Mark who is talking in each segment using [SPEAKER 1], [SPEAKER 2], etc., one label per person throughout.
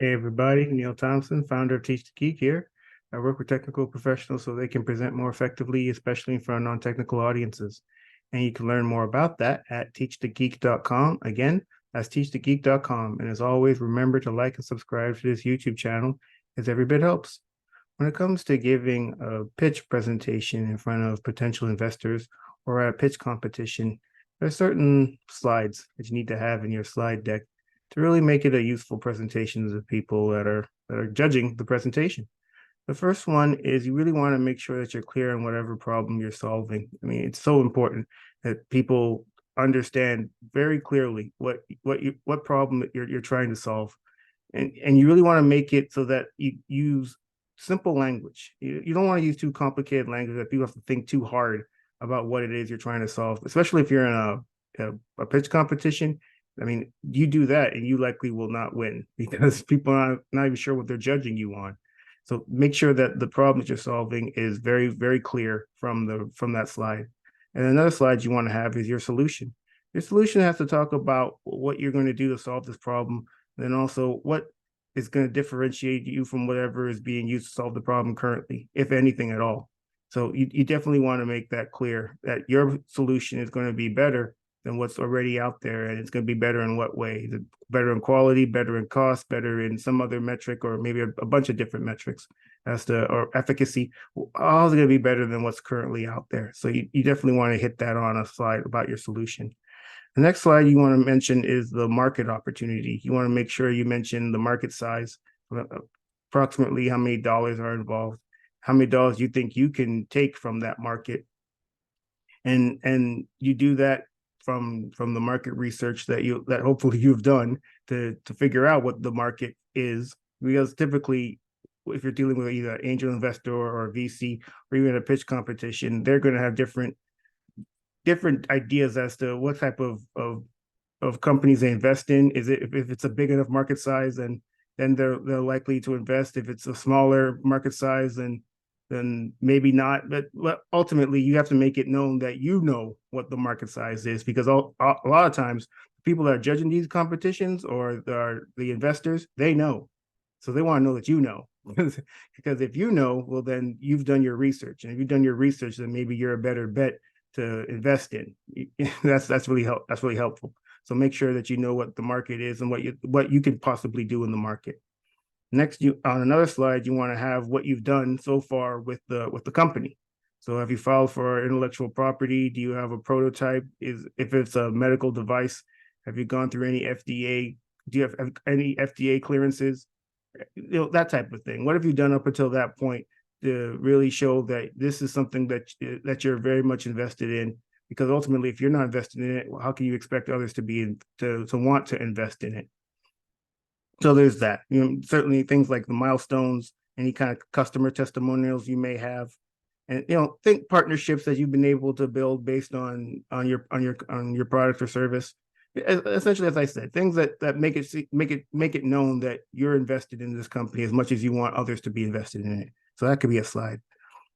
[SPEAKER 1] Hey everybody, Neil Thompson, founder of Teach the Geek here. I work with technical professionals so they can present more effectively, especially in front of non-technical audiences. And you can learn more about that at teachthegeek.com. Again, that's teachthegeek.com. And as always, remember to like and subscribe to this YouTube channel as every bit helps. When it comes to giving a pitch presentation in front of potential investors or at a pitch competition, there are certain slides that you need to have in your slide deck to really make it a useful presentation to the people that are judging the presentation. The first one is you really want to make sure that you're clear on whatever problem you're solving. I mean, it's so important that people understand very clearly what problem you're trying to solve. And you really want to make it so that you use simple language. You don't want to use too complicated language that people have to think too hard about what it is you're trying to solve, especially if you're in a pitch competition. I mean, you do that and you likely will not win because people are not even sure what they're judging you on. So make sure that the problem that you're solving is very, very clear from that slide. And another slide you want to have is your solution. Your solution has to talk about what you're going to do to solve this problem, and then also what is going to differentiate you from whatever is being used to solve the problem currently, if anything at all. So you definitely want to make that clear that your solution is going to be better than what's already out there, and it's going to be better in what way? Better in quality, better in cost, better in some other metric, or maybe a bunch of different metrics as to or efficacy. All is going to be better than what's currently out there. So you definitely want to hit that on a slide about your solution. The next slide you want to mention is the market opportunity. You want to make sure you mention the market size, approximately how many dollars are involved, how many dollars you think you can take from that market, and you do that from the market research that hopefully you've done to figure out what the market is, because typically if you're dealing with either an angel investor or a VC or even a pitch competition, they're going to have different ideas as to what type of companies they invest in. Is it if it's a big enough market size, then they're likely to invest. If it's a smaller market size, then maybe not. But ultimately, you have to make it known that you know what the market size is, because a lot of times people that are judging these competitions or the investors, they know, so they want to know that you know. Because if you know, well, then you've done your research, and if you've done your research, then maybe you're a better bet to invest in. That's really helpful. So make sure that you know what the market is and what you can possibly do in the market. Next, you on another slide, you want to have what you've done so far with the company. So have you filed for intellectual property? Do you have a prototype? If it's a medical device, have you gone through any FDA? Do you have any FDA clearances? That type of thing. What have you done up until that point to really show that this is something that you're very much invested in? Because ultimately, if you're not invested in it, how can you expect others to want to invest in it? So there's that. Certainly things like the milestones, any kind of customer testimonials you may have, and think partnerships that you've been able to build based on your product or service. Essentially, as I said, things that make it known that you're invested in this company as much as you want others to be invested in it. So that could be a slide.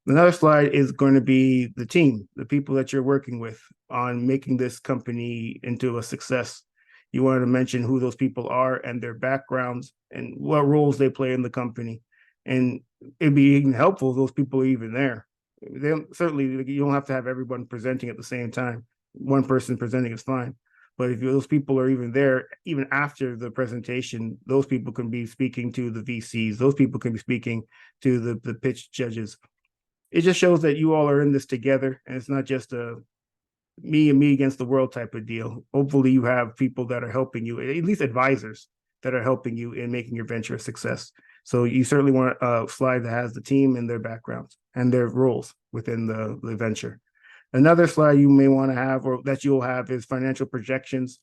[SPEAKER 1] Another slide is going to be the team, the people that you're working with on making this company into a success. You wanted to mention who those people are and their backgrounds and what roles they play in the company. And it'd be even helpful if those people are even there. Certainly, you don't have to have everyone presenting at the same time. One person presenting is fine. But if those people are even there, even after the presentation, those people can be speaking to the VCs. Those people can be speaking to the pitch judges. It just shows that you all are in this together, and it's not just a me and me against the world type of deal. Hopefully you have people that are helping you, at least advisors that are helping you in making your venture a success. So you certainly want a slide that has the team and their backgrounds and their roles within the venture. Another slide you may want to have, or that you'll have, is financial projections.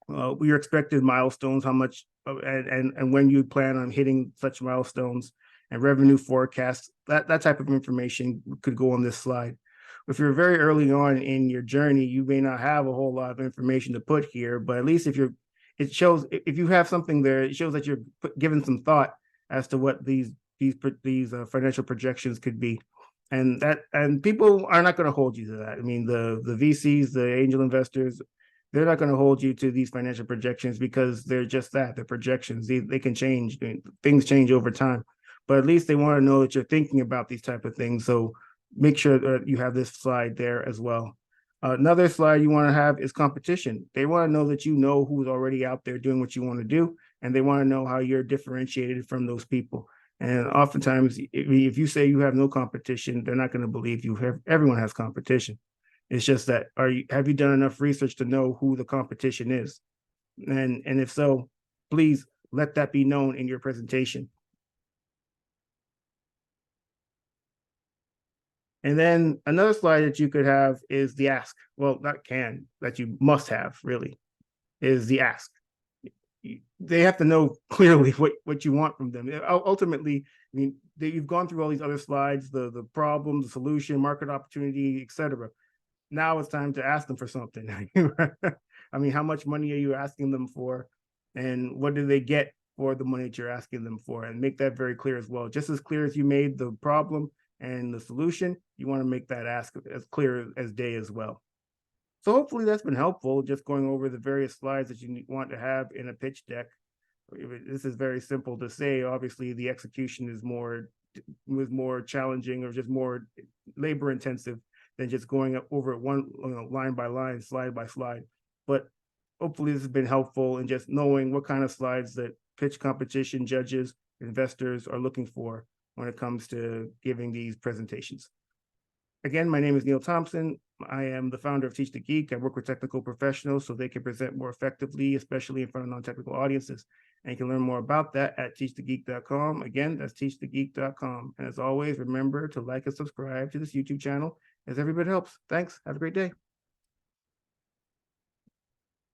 [SPEAKER 1] Your expected milestones, how much and when you plan on hitting such milestones, and revenue forecasts. That type of information could go on this slide. If you're very early on in your journey, you may not have a whole lot of information to put here, but at least it shows, if you have something there, it shows that you're giving some thought as to what these financial projections could be. And people are not going to hold you to that. I mean, the VCs, the angel investors, they're not going to hold you to these financial projections because they're just that, they're projections. They can change. Things change over time, but at least they want to know that you're thinking about these type of things. So make sure that you have this slide there as well. Another slide you want to have is competition. They want to know that you know who's already out there doing what you want to do, and they want to know how you're differentiated from those people. And oftentimes, if you say you have no competition, they're not going to believe you. Everyone has competition. It's just that have you done enough research to know who the competition is? And if so, please let that be known in your presentation. And then another slide that you could have is the ask. Well, that you must have really is the ask. They have to know clearly what you want from them. Ultimately, I mean, you've gone through all these other slides, the problem, the solution, market opportunity, etc. Now it's time to ask them for something. I mean, how much money are you asking them for? And what do they get for the money that you're asking them for? And make that very clear as well. Just as clear as you made the problem and the solution, you want to make that ask as clear as day as well. So hopefully that's been helpful, just going over the various slides that you want to have in a pitch deck. This is very simple to say. Obviously, the execution is more challenging or just more labor intensive than just going over it line by line, slide by slide. But hopefully this has been helpful in just knowing what kind of slides that pitch competition judges, investors are looking for when it comes to giving these presentations. Again, my name is Neil Thompson. I am the founder of Teach the Geek. I work with technical professionals so they can present more effectively, especially in front of non-technical audiences. And you can learn more about that at teachthegeek.com. Again, that's teachthegeek.com. And as always, remember to like and subscribe to this YouTube channel as every bit helps. Thanks. Have a great day.